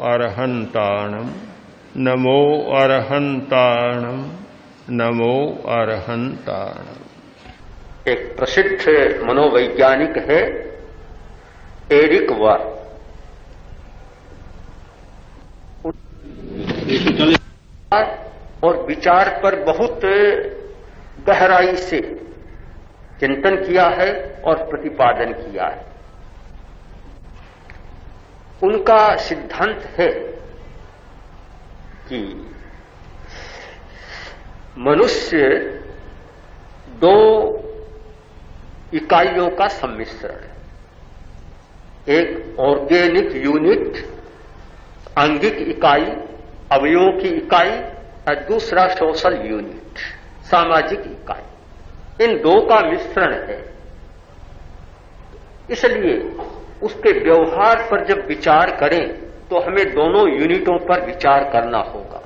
अरहंताणम नमो अरहंताणम नमो अरहंताणम। एक प्रसिद्ध मनोवैज्ञानिक है एरिक वर। और विचार पर बहुत गहराई से चिंतन किया है और प्रतिपादन किया है। उनका सिद्धांत है कि मनुष्य दो इकाइयों का सम्मिश्रण है। एक ऑर्गेनिक यूनिट, आंगिक इकाई, अवयवों की इकाई, और दूसरा सोशल यूनिट, सामाजिक इकाई। इन दो का मिश्रण है। इसलिए उसके व्यवहार पर जब विचार करें तो हमें दोनों यूनिटों पर विचार करना होगा।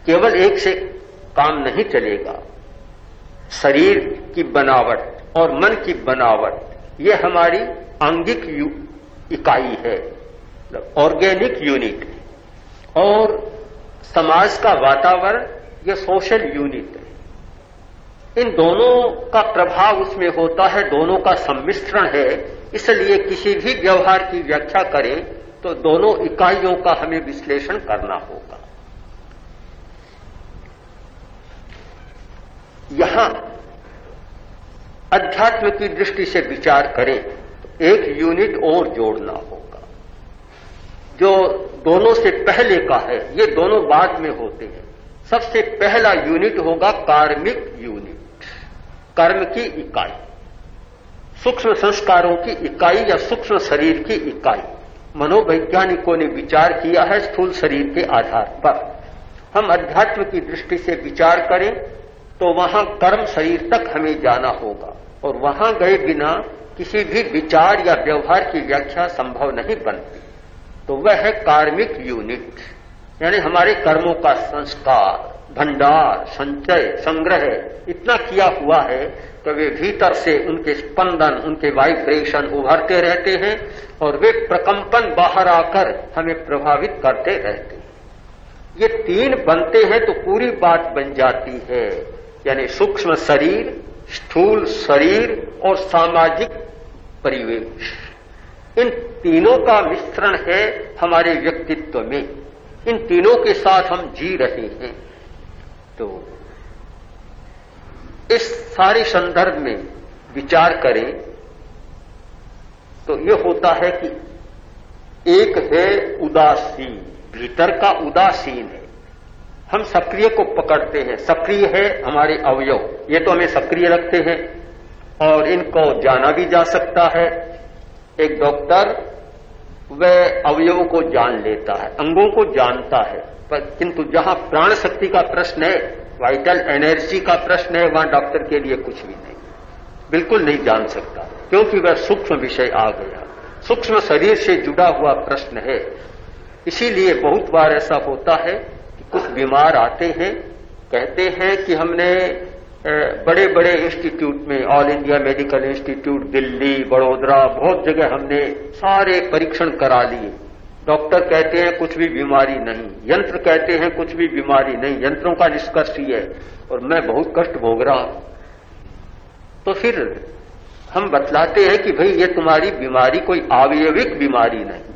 केवल एक से काम नहीं चलेगा। शरीर की बनावट और मन की बनावट, ये हमारी आंगिक इकाई है, ऑर्गेनिक यूनिट। और समाज का वातावरण, ये सोशल यूनिट है। इन दोनों का प्रभाव उसमें होता है, दोनों का सम्मिश्रण है। इसलिए किसी भी व्यवहार की व्याख्या करें तो दोनों इकाइयों का हमें विश्लेषण करना होगा। यहां अध्यात्म की दृष्टि से विचार करें तो एक यूनिट और जोड़ना होगा जो दोनों से पहले का है। ये दोनों बाद में होते हैं। सबसे पहला यूनिट होगा कार्मिक यूनिट, कर्म की इकाई, सूक्ष्म संस्कारों की इकाई या सूक्ष्म शरीर की इकाई। मनोवैज्ञानिकों ने विचार किया है स्थूल शरीर के आधार पर। हम अध्यात्म की दृष्टि से विचार करें तो वहां कर्म शरीर तक हमें जाना होगा, और वहां गए बिना किसी भी विचार या व्यवहार की व्याख्या संभव नहीं बनती। तो वह है कार्मिक यूनिट, यानी हमारे कर्मों का संस्कार, भंडार, संचय, संग्रह इतना किया हुआ है कि वे भीतर से उनके स्पंदन, उनके वाइब्रेशन उभरते रहते हैं और वे प्रकंपन बाहर आकर हमें प्रभावित करते रहते हैं। ये तीन बनते हैं तो पूरी बात बन जाती है, यानी सूक्ष्म शरीर, स्थूल शरीर और सामाजिक परिवेश। इन तीनों का मिश्रण है हमारे व्यक्तित्व में। इन तीनों के साथ हम जी रहे हैं। तो इस सारे संदर्भ में विचार करें तो यह होता है कि एक है उदासीन, भीतर का उदासीन है। हम सक्रिय को पकड़ते हैं, सक्रिय है हमारे अवयव, ये तो हमें सक्रिय रखते हैं और इनको जाना भी जा सकता है। एक डॉक्टर वह अवयवों को जान लेता है, अंगों को जानता है, पर किंतु जहां प्राण शक्ति का प्रश्न है, वाइटल एनर्जी का प्रश्न है, वहां डॉक्टर के लिए कुछ भी नहीं, बिल्कुल नहीं जान सकता, क्योंकि वह सूक्ष्म विषय आ गया, सूक्ष्म शरीर से जुड़ा हुआ प्रश्न है। इसीलिए बहुत बार ऐसा होता है कि कुछ बीमार आते हैं, कहते हैं कि हमने बड़े बड़े इंस्टीट्यूट में, all India medical institute, Delhi, Baroda, बहुत जगह हमने सारे परीक्षण करा लिए। डॉक्टर कहते हैं कुछ भी बीमारी नहीं, यंत्र कहते हैं कुछ भी बीमारी नहीं, यंत्रों का निष्कर्ष ही है और मैं बहुत कष्ट भोग रहा हूं। तो फिर हम बतलाते हैं कि भाई ये तुम्हारी बीमारी कोई अवयविक बीमारी नहीं,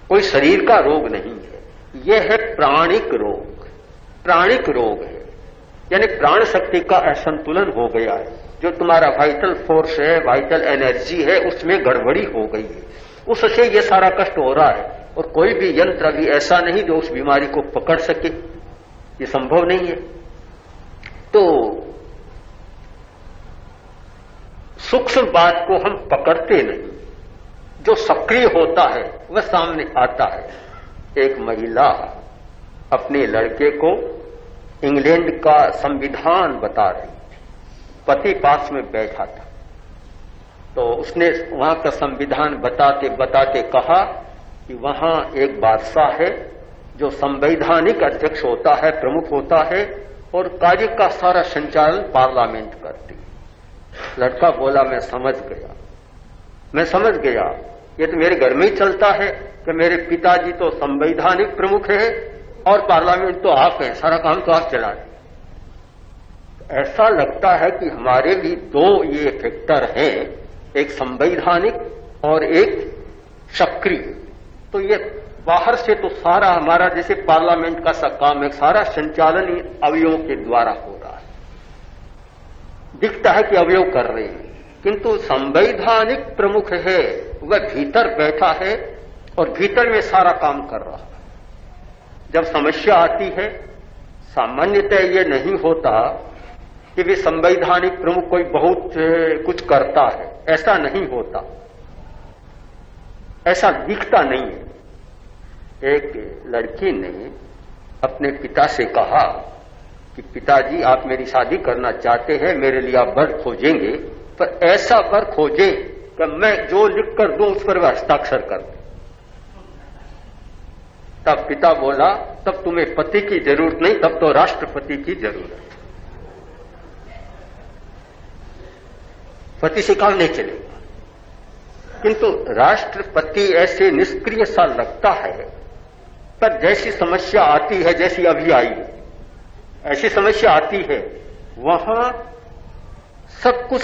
कोई शरीर का रोग नहीं है, यह है प्राणिक रोग। प्राणिक रोग है, यानी प्राण शक्ति का असंतुलन हो गया है। जो तुम्हारा वाइटल फोर्स है, वाइटल एनर्जी है, उसमें गड़बड़ी हो गई है, उससे ये सारा कष्ट हो रहा है। और कोई भी यंत्र भी ऐसा नहीं जो उस बीमारी को पकड़ सके, ये संभव नहीं है। तो सूक्ष्म बात को हम पकड़ते नहीं, जो सक्रिय होता है वह सामने आता है। एक महिला अपने लड़के को इंग्लैंड का संविधान बता रही थी, पति पास में बैठा था, तो उसने वहां का संविधान बताते बताते कहा कि वहां एक बादशाह है जो संवैधानिक अध्यक्ष होता है, प्रमुख होता है, और कार्य का सारा संचालन पार्लियामेंट करती है। लड़का बोला मैं समझ गया, मैं समझ गया, ये तो मेरे घर में ही चलता है कि मेरे पिताजी तो संवैधानिक प्रमुख है और पार्लियामेंट तो आप है, सारा काम तो आप चला रहे। ऐसा लगता है कि हमारे भी दो ये फैक्टर हैं, एक संवैधानिक और एक सक्रिय। तो ये बाहर से तो सारा हमारा जैसे पार्लियामेंट का सा काम है, सारा संचालन अवयवों के द्वारा हो रहा है। दिखता है कि अवयव कर रहे हैं, किंतु संवैधानिक प्रमुख है, वह भीतर बैठा है और भीतर में सारा काम कर रहा है। जब समस्या आती है, सामान्यतः ये नहीं होता कि वे संवैधानिक प्रमुख कोई बहुत कुछ करता है, ऐसा नहीं होता, ऐसा दिखता नहीं है। एक लड़की ने अपने पिता से कहा कि पिताजी आप मेरी शादी करना चाहते हैं, मेरे लिए आप वर खोजेंगे, पर ऐसा वर खोजें कि मैं जो लिख कर दूं उस पर वह हस्ताक्षर कर दे। तब पिता बोला तब तुम्हें पति की जरूरत नहीं, तब तो राष्ट्रपति की जरूरत है। पति से काम नहीं चलेगा, किंतु राष्ट्रपति ऐसे निष्क्रिय सा लगता है, पर जैसी समस्या आती है, जैसी अभी आई ऐसी समस्या आती है, वहां सब कुछ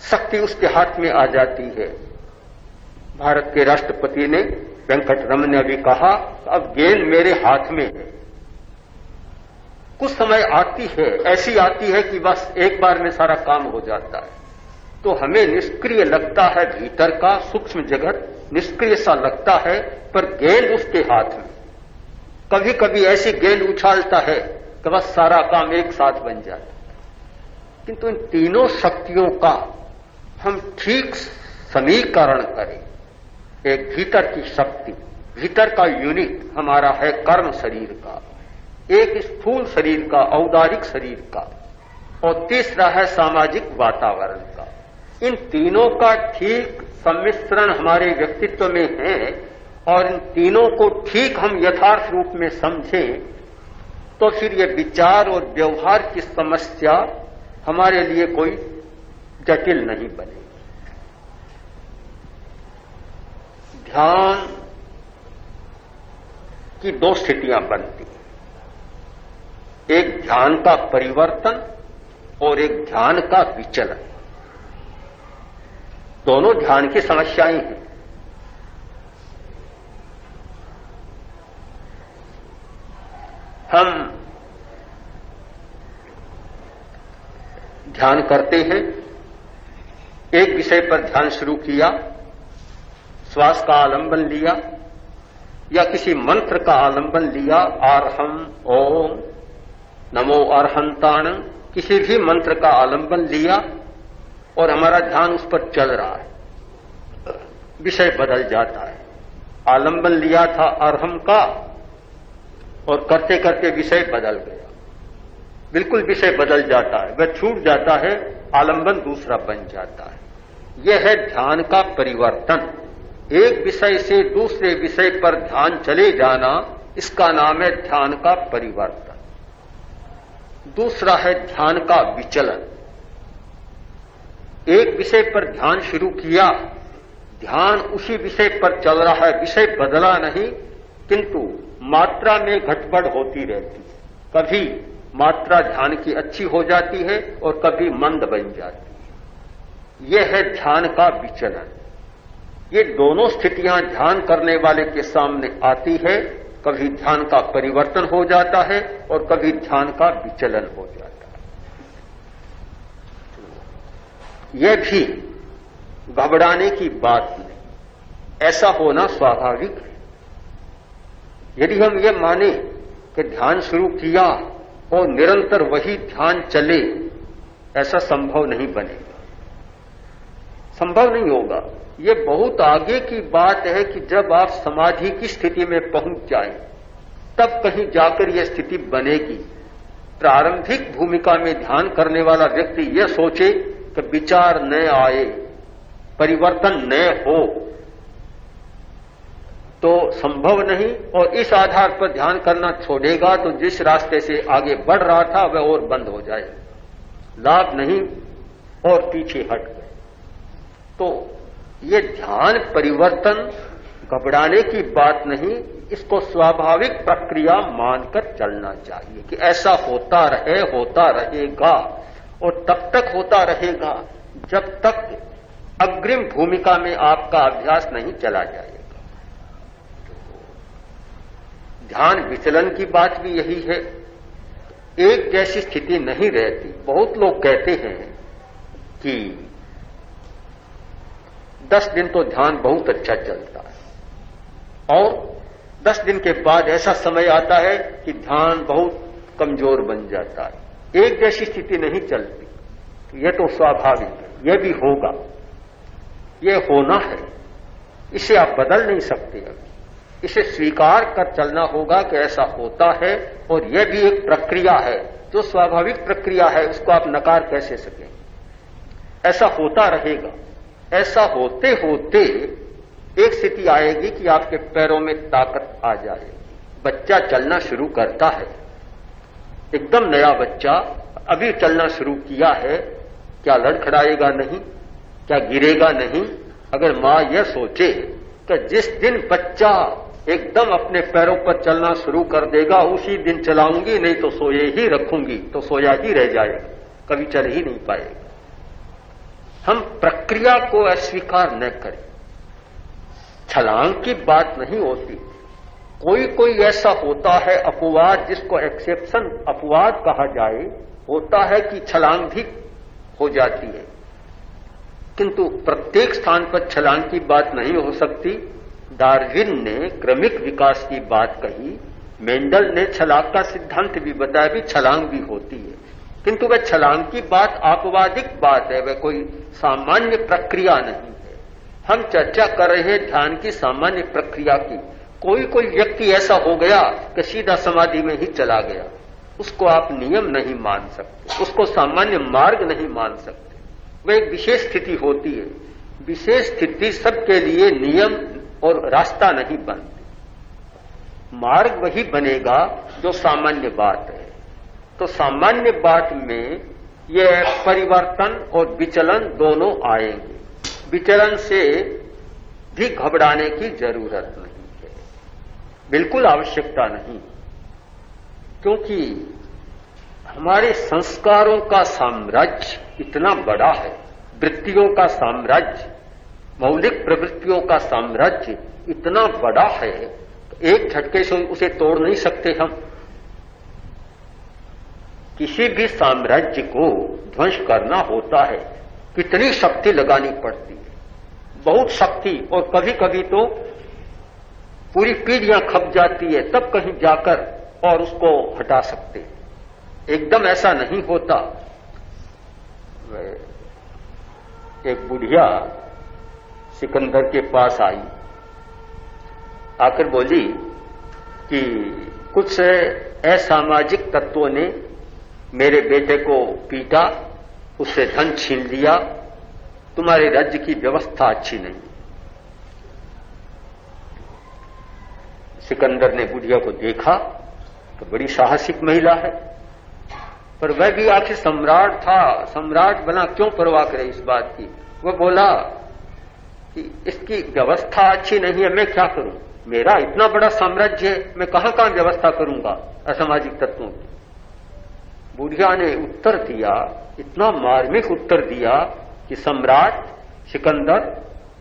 शक्ति उसके हाथ में आ जाती है। भारत के राष्ट्रपति ने वेंकटरमन ने अभी कहा अब गेंद मेरे हाथ में है। कुछ समय आती है, ऐसी आती है कि बस एक बार में सारा काम हो जाता है। तो हमें निष्क्रिय लगता है, भीतर का सूक्ष्म जगत निष्क्रिय सा लगता है, पर गेंद उसके हाथ में। कभी कभी ऐसी गेंद उछालता है कि बस सारा काम एक साथ बन जाता है। किंतु इन तीनों शक्तियों का हम ठीक समीकरण करें। एक भीतर की शक्ति, भीतर का यूनिट हमारा है कर्म शरीर का, एक स्थूल शरीर का, औदारिक शरीर का, और तीसरा है सामाजिक वातावरण का। इन तीनों का ठीक सम्मिश्रण हमारे व्यक्तित्व में है, और इन तीनों को ठीक हम यथार्थ रूप में समझें तो फिर ये विचार और व्यवहार की समस्या हमारे लिए कोई जटिल नहीं बनेगी। ध्यान की दो स्थितियां बनती हैं, एक ध्यान का परिवर्तन और एक ध्यान का विचलन। दोनों ध्यान की समस्याएं हैं। हम ध्यान करते हैं, एक विषय पर ध्यान शुरू किया, श्वास का आलंबन लिया या किसी मंत्र का आलंबन लिया, आर्हम ओम नमो अर्हंताण, किसी भी मंत्र का आलंबन लिया और हमारा ध्यान उस पर चल रहा है। विषय बदल जाता है। आलंबन लिया था अर्हम का और करते करते विषय बदल गया, बिल्कुल विषय बदल जाता है, वह छूट जाता है, आलंबन दूसरा बन जाता है। यह है ध्यान का परिवर्तन। एक विषय से दूसरे विषय पर ध्यान चले जाना, इसका नाम है ध्यान का परिवर्तन। दूसरा है ध्यान का विचलन। एक विषय पर ध्यान शुरू किया, ध्यान उसी विषय पर चल रहा है, विषय बदला नहीं, किंतु मात्रा में घटबढ़ होती रहती है। कभी मात्रा ध्यान की अच्छी हो जाती है और कभी मंद बन जाती है। यह है ध्यान का विचलन। ये दोनों स्थितियां ध्यान करने वाले के सामने आती है। कभी ध्यान का परिवर्तन हो जाता है और कभी ध्यान का विचलन हो जाता है। यह भी घबराने की बात नहीं, ऐसा होना स्वाभाविक है। यदि हम ये माने कि ध्यान शुरू किया और निरंतर वही ध्यान चले, ऐसा संभव नहीं बनेगा, संभव नहीं होगा। ये बहुत आगे की बात है कि जब आप समाधि की स्थिति में पहुंच जाएं, तब कहीं जाकर यह स्थिति बनेगी। प्रारंभिक भूमिका में ध्यान करने वाला व्यक्ति यह सोचे कि विचार न आए, परिवर्तन न हो, तो संभव नहीं। और इस आधार पर ध्यान करना छोड़ेगा तो जिस रास्ते से आगे बढ़ रहा था वह और बंद हो जाएगा, लाभ नहीं और पीछे हट गए। तो ये ध्यान परिवर्तन घबराने की बात नहीं, इसको स्वाभाविक प्रक्रिया मानकर चलना चाहिए कि ऐसा होता रहेगा और तब तक होता रहेगा जब तक अग्रिम भूमिका में आपका अभ्यास नहीं चला जाएगा। ध्यान विचलन की बात भी यही है, एक जैसी स्थिति नहीं रहती। बहुत लोग कहते हैं कि 10 दिन तो ध्यान बहुत अच्छा चलता है और 10 दिन के बाद ऐसा समय आता है कि ध्यान बहुत कमजोर बन जाता है। एक जैसी स्थिति नहीं चलती। यह तो स्वाभाविक है, यह भी होगा, यह होना है, इसे आप बदल नहीं सकते। अभी इसे स्वीकार कर चलना होगा कि ऐसा होता है और यह भी एक प्रक्रिया है, जो स्वाभाविक प्रक्रिया है, उसको आप नकार कैसे सकें। ऐसा होता रहेगा। ऐसा होते होते एक स्थिति आएगी कि आपके पैरों में ताकत आ जाएगी। बच्चा चलना शुरू करता है, एकदम नया बच्चा अभी चलना शुरू किया है, क्या लड़खड़ाएगा नहीं, क्या गिरेगा नहीं। अगर मां यह सोचे कि जिस दिन बच्चा एकदम अपने पैरों पर चलना शुरू कर देगा उसी दिन चलाऊंगी, नहीं तो सोए ही रखूंगी, तो सोया ही रह जाएगा, कभी चल ही नहीं पाएगा। हम प्रक्रिया को अस्वीकार न करें। छलांग की बात नहीं होती। कोई ऐसा होता है अपवाद, जिसको एक्सेप्शन अपवाद कहा जाए, होता है कि छलांग भी हो जाती है, किंतु प्रत्येक स्थान पर छलांग की बात नहीं हो सकती। डार्विन ने क्रमिक विकास की बात कही, मेंडल ने छलांग का सिद्धांत भी बताया, भी छलांग भी होती है, किंतु वह छलांग की बात आपवादिक बात है, वह कोई सामान्य प्रक्रिया नहीं है। हम चर्चा कर रहे हैं ध्यान की सामान्य प्रक्रिया की। कोई व्यक्ति ऐसा हो गया कि सीधा समाधि में ही चला गया, उसको आप नियम नहीं मान सकते, उसको सामान्य मार्ग नहीं मान सकते। वह एक विशेष स्थिति होती है। विशेष स्थिति सबके लिए नियम और रास्ता नहीं बनती। मार्ग वही बनेगा जो सामान्य बात है। तो सामान्य बात में यह परिवर्तन और विचलन दोनों आएंगे। विचलन से भी घबराने की जरूरत नहीं है, बिल्कुल आवश्यकता नहीं, क्योंकि हमारे संस्कारों का साम्राज्य इतना बड़ा है, वृत्तियों का साम्राज्य, मौलिक प्रवृत्तियों का साम्राज्य इतना बड़ा है, एक झटके से उसे तोड़ नहीं सकते हम। किसी भी साम्राज्य को ध्वंस करना होता है, कितनी शक्ति लगानी पड़ती है, बहुत शक्ति, और कभी कभी तो पूरी पीढ़ियां खप जाती है, तब कहीं जाकर और उसको हटा सकते हैं। एकदम ऐसा नहीं होता। एक बुढ़िया सिकंदर के पास आई, आकर बोली कि कुछ असामाजिक तत्वों ने मेरे बेटे को पीटा, उससे धन छीन लिया, तुम्हारे राज्य की व्यवस्था अच्छी नहीं। सिकंदर ने बुढ़िया को देखा तो बड़ी साहसिक महिला है, पर वह भी आखिर सम्राट था, सम्राट बना, क्यों परवाह करे इस बात की। वह बोला कि इसकी व्यवस्था अच्छी नहीं है, मैं क्या करूं, मेरा इतना बड़ा साम्राज्य है, मैं कहां कहां व्यवस्था करूंगा असामाजिक तत्वों की। बुढ़िया ने उत्तर दिया, इतना मार्मिक उत्तर दिया कि सम्राट सिकंदर,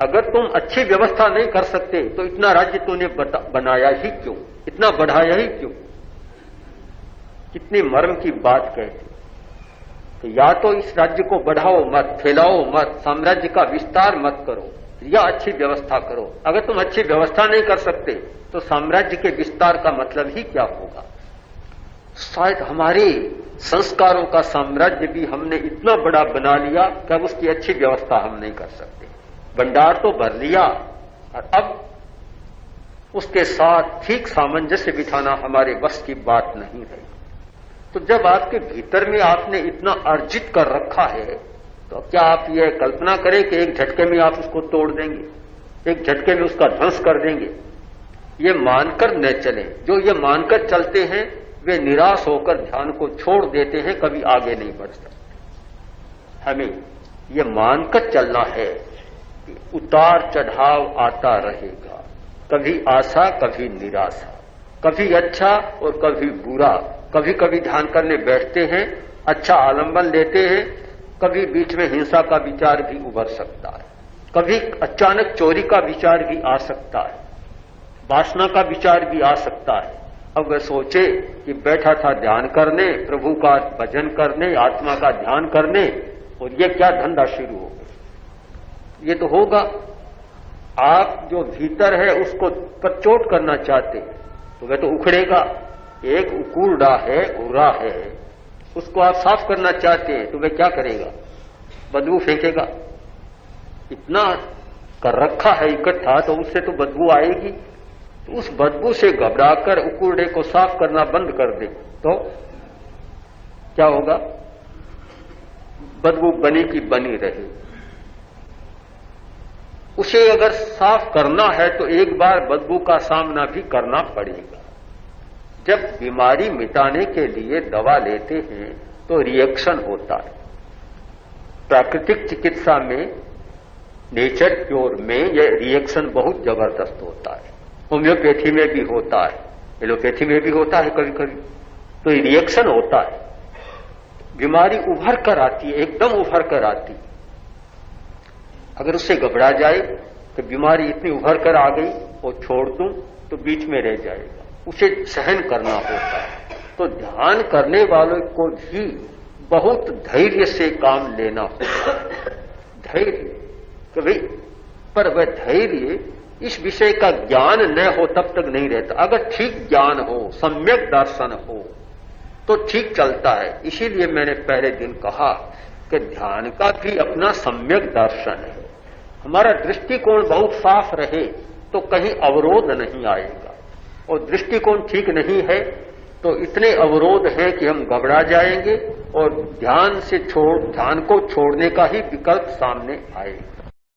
अगर तुम अच्छी व्यवस्था नहीं कर सकते तो इतना राज्य तूने बनाया ही क्यों, इतना बढ़ाया ही क्यों। कितनी मर्म की बात कहती। तो या तो इस राज्य को बढ़ाओ मत, फैलाओ मत, साम्राज्य का विस्तार मत करो, या अच्छी व्यवस्था करो। अगर तुम अच्छी व्यवस्था नहीं कर सकते तो साम्राज्य के विस्तार का मतलब ही क्या होगा। शायद हमारे संस्कारों का साम्राज्य भी हमने इतना बड़ा बना लिया कि अब उसकी अच्छी व्यवस्था हम नहीं कर सकते। भंडार तो भर लिया और अब उसके साथ ठीक सामंजस्य बिठाना हमारे बस की बात नहीं रही। तो जब आपके भीतर में आपने इतना अर्जित कर रखा है, तो क्या आप यह कल्पना करें कि एक झटके में आप उसको तोड़ देंगे, एक झटके में उसका ध्वंस कर देंगे। ये मानकर न चलें। जो ये मानकर चलते हैं वे निराश होकर ध्यान को छोड़ देते हैं, कभी आगे नहीं बढ़ सकते। हमें ये मानकर चलना है उतार चढ़ाव आता रहेगा, कभी आशा कभी निराशा, कभी अच्छा और कभी बुरा। कभी कभी ध्यान करने बैठते हैं, अच्छा आलंबन लेते हैं, कभी बीच में हिंसा का विचार भी उभर सकता है, कभी अचानक चोरी का विचार भी आ सकता है, वासना का विचार भी आ सकता है। अब वह सोचे कि बैठा था ध्यान करने, प्रभु का भजन करने, आत्मा का ध्यान करने, और ये क्या धंधा शुरू हो गया। ये तो होगा, आप जो भीतर है उसको पर चोट करना चाहते हैं तो वह तो उखड़ेगा। एक उकूड़ा है, उरा है, उसको आप साफ करना चाहते हैं तो वह क्या करेगा, बदबू फेंकेगा। इतना कर रखा है इकट्ठा तो उससे तो बदबू आएगी। तो उस बदबू से घबराकर उकूड़े को साफ करना बंद कर दे तो क्या होगा, बदबू बनी की बनी रहे। उसे अगर साफ करना है तो एक बार बदबू का सामना भी करना पड़ेगा। जब बीमारी मिटाने के लिए दवा लेते हैं तो रिएक्शन होता है। प्राकृतिक चिकित्सा में, नेचर क्योर में यह रिएक्शन बहुत जबरदस्त होता है। होम्योपैथी में भी होता है, एलोपैथी में भी होता है कभी कभी। तो ये रिएक्शन होता है, बीमारी उभर कर आती है, एकदम उभर कर आती है। अगर उससे घबरा जाए कि बीमारी इतनी उभर कर आ गई और छोड़ दूं तो बीच में रह जाएगा, उसे सहन करना होता है। तो ध्यान करने वालों को भी बहुत धैर्य से काम लेना होता है। धैर्य कि भाई, पर वह धैर्य इस विषय का ज्ञान न हो तब तक नहीं रहता। अगर ठीक ज्ञान हो, सम्यक दर्शन हो तो ठीक चलता है। इसीलिए मैंने पहले दिन कहा कि ध्यान का भी अपना सम्यक दर्शन है। हमारा दृष्टिकोण बहुत साफ रहे तो कहीं अवरोध नहीं आएगा, और दृष्टिकोण ठीक नहीं है तो इतने अवरोध हैं कि हम घबरा जाएंगे और ध्यान को छोड़ने का ही विकल्प सामने आएगा।